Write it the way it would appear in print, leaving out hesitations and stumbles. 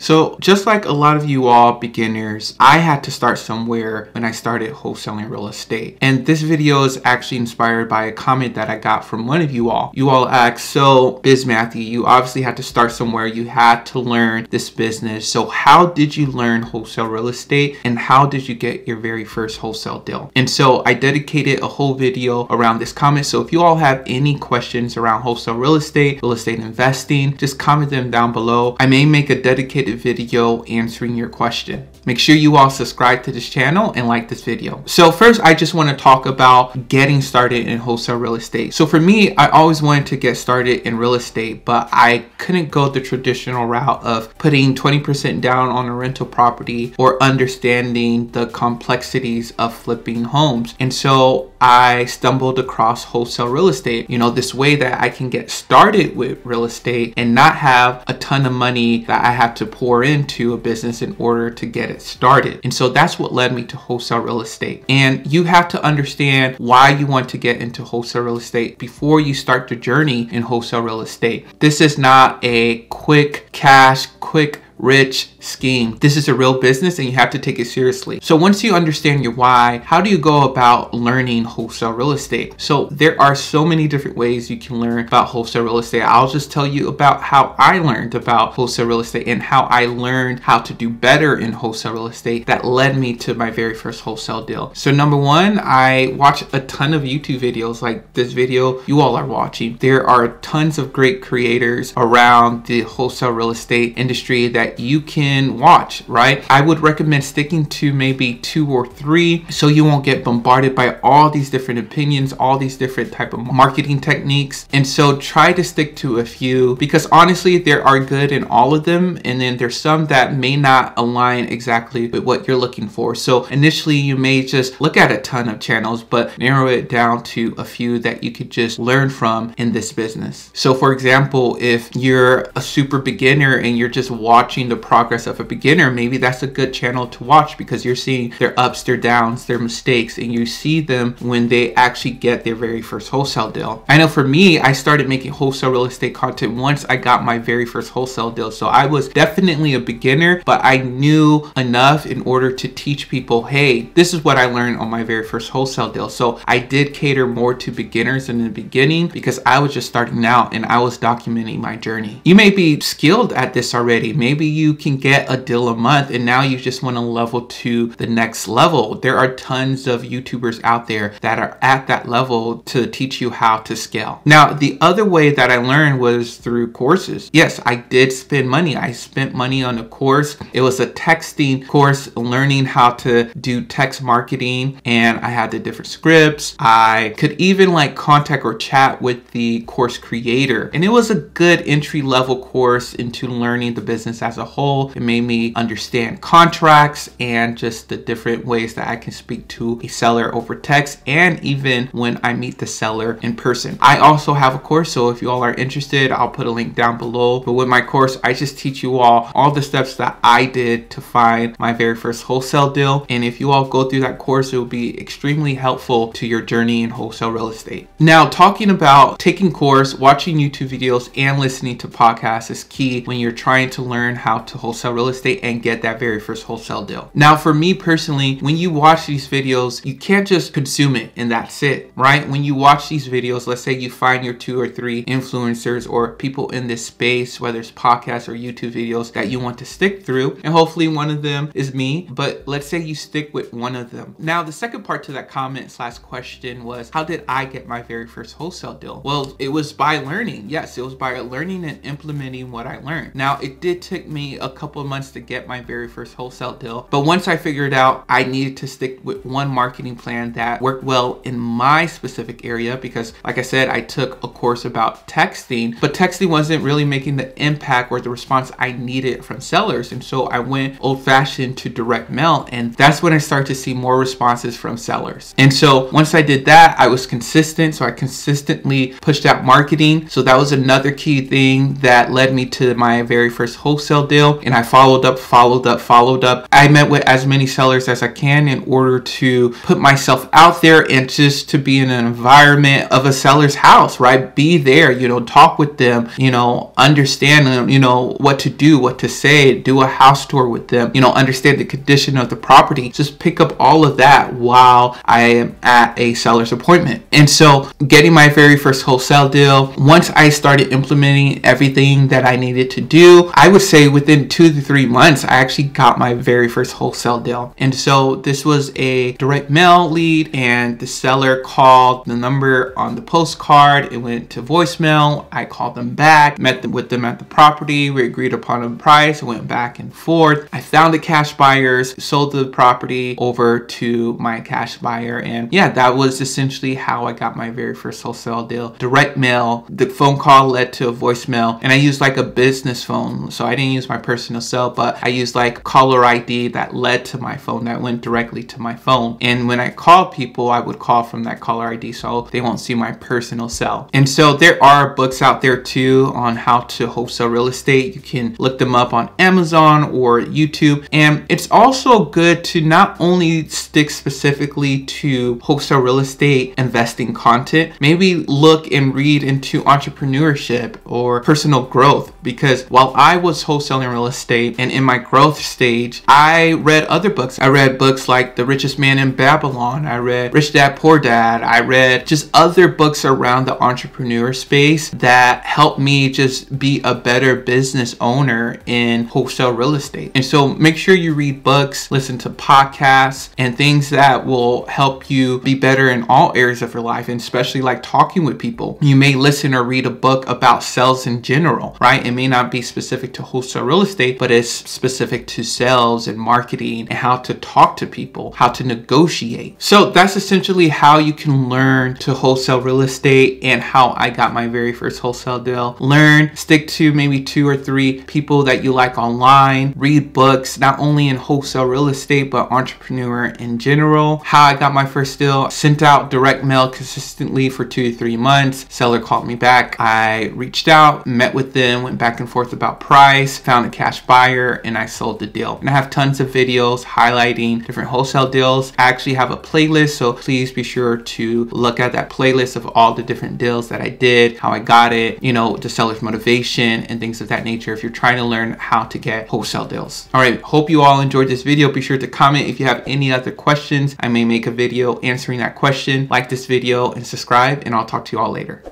So just like a lot of you all beginners, I had to start somewhere when I started wholesaling real estate. And this video is actually inspired by a comment that I got from one of you all. You all asked, so Biz Matthew, you obviously had to start somewhere. You had to learn this business. So how did you learn wholesale real estate and how did you get your very first wholesale deal? And so I dedicated a whole video around this comment. So if you all have any questions around wholesale real estate investing, just comment them down below. I may make a dedicated video answering your question. Make sure you all subscribe to this channel and like this video. So first, I just want to talk about getting started in wholesale real estate. So for me, I always wanted to get started in real estate, but I couldn't go the traditional route of putting 20% down on a rental property or understanding the complexities of flipping homes. And so I stumbled across wholesale real estate, this way that I can get started with real estate and not have a ton of money that I have to pour into a business in order to get it started. And so that's what led me to wholesale real estate. And you have to understand why you want to get into wholesale real estate before you start the journey in wholesale real estate. This is not a quick cash, quick rich scheme. This is a real business and you have to take it seriously. So once you understand your why, how do you go about learning wholesale real estate? So there are so many different ways you can learn about wholesale real estate. I'll just tell you about how I learned about wholesale real estate and how I learned how to do better in wholesale real estate that led me to my very first wholesale deal. So number one, I watch a ton of YouTube videos like this video you all are watching. There are tons of great creators around the wholesale real estate industry that you can watch, right? I would recommend sticking to maybe 2 or 3 so you won't get bombarded by all these different opinions, all these different type of marketing techniques. And so try to stick to a few because honestly, there are good in all of them. And then there's some that may not align exactly with what you're looking for. So initially you may just look at a ton of channels, but narrow it down to a few that you could just learn from in this business. So for example, if you're a super beginner and you're just watching the progress of a beginner, maybe that's a good channel to watch because you're seeing their ups, their downs, their mistakes, and you see them when they actually get their very first wholesale deal. I know for me, I started making wholesale real estate content once I got my very first wholesale deal. So I was definitely a beginner, but I knew enough in order to teach people, hey, this is what I learned on my very first wholesale deal. So I did cater more to beginners in the beginning because I was just starting out and I was documenting my journey. You may be skilled at this already. Maybe you can get a deal a month and now you just want to level to the next level. There are tons of YouTubers out there that are at that level to teach you how to scale. Now, the other way that I learned was through courses. Yes, I did spend money. I spent money on a course. It was a texting course, learning how to do text marketing, and I had the different scripts. I could even contact or chat with the course creator. And it was a good entry level course into learning the business as a whole. It made me understand contracts and just the different ways that I can speak to a seller over text and even when I meet the seller in person. I also have a course, so if you all are interested, I'll put a link down below. But with my course, I just teach you all the steps that I did to find my very first wholesale deal. And if you all go through that course, it will be extremely helpful to your journey in wholesale real estate. Now, talking about taking course, watching YouTube videos, and listening to podcasts is key when you're trying to learn how to wholesale real estate and get that very first wholesale deal. Now, for me personally, when you watch these videos, you can't just consume it and that's it, right? When you watch these videos, let's say you find your 2 or 3 influencers or people in this space, whether it's podcasts or YouTube videos that you want to stick through, and hopefully one of them is me, but let's say you stick with one of them. Now, the second part to that comment / question was, how did I get my very first wholesale deal? Well, it was by learning. Yes, it was by learning and implementing what I learned. Now, it did take me a couple of months to get my very first wholesale deal, but once I figured out I needed to stick with one marketing plan that worked well in my specific area, because like I said, I took a course about texting, but texting wasn't really making the impact or the response I needed from sellers. And so I went old-fashioned to direct mail, and that's when I started to see more responses from sellers. And so once I did that, I was consistent. So I consistently pushed out marketing. So that was another key thing that led me to my very first wholesale deal. And I I followed up. I met with as many sellers as I can in order to put myself out there and just to be in an environment of a seller's house, right? Be there, you know, talk with them, you know, understand them, you know, what to do, what to say, do a house tour with them, you know, understand the condition of the property. Just pick up all of that while I am at a seller's appointment. And so getting my very first wholesale deal, once I started implementing everything that I needed to do, I would say within 2 to 3 months, I actually got my very first wholesale deal. And so this was a direct mail lead, and the seller called the number on the postcard. It went to voicemail. I called them back, met with them at the property. We agreed upon a price, went back and forth. I found the cash buyers, sold the property over to my cash buyer. And yeah, that was essentially how I got my very first wholesale deal. Direct mail. The phone call led to a voicemail, and I used like a business phone. So I didn't use my personal cell, but I used like caller ID that led to my phone, that went directly to my phone. And when I called people, I would call from that caller ID so they won't see my personal cell. And so there are books out there too on how to wholesale real estate. You can look them up on Amazon or YouTube. And it's also good to not only stick specifically to wholesale real estate investing content, maybe look and read into entrepreneurship or personal growth, because while I was wholesaling real estate and in my growth stage, I read other books. I read books like The Richest Man in Babylon. I read Rich Dad Poor Dad. I read just other books around the entrepreneur space that helped me just be a better business owner in wholesale real estate. And so make sure you read books, listen to podcasts, and things that will help you be better in all areas of your life, and especially like talking with people. You may listen or read a book about sales in general, right? It may not be specific to wholesale real estate, but it's specific to sales and marketing and how to talk to people, how to negotiate. So that's essentially how you can learn to wholesale real estate and how I got my very first wholesale deal. Learn, stick to maybe 2 or 3 people that you like online, read books, not only in wholesale real estate, but entrepreneur in general. How I got my first deal, sent out direct mail consistently for 2 to 3 months. Seller called me back. I reached out, met with them, went back and forth about price, found a cash buyer, and I sold the deal. And I have tons of videos highlighting different wholesale deals. I actually have a playlist, so please be sure to look at that playlist of all the different deals that I did, how I got it, you know, the seller's motivation and things of that nature if you're trying to learn how to get wholesale deals. All right, hope you all enjoyed this video. Be sure to comment if you have any other questions. I may make a video answering that question. Like this video and subscribe, and I'll talk to you all later.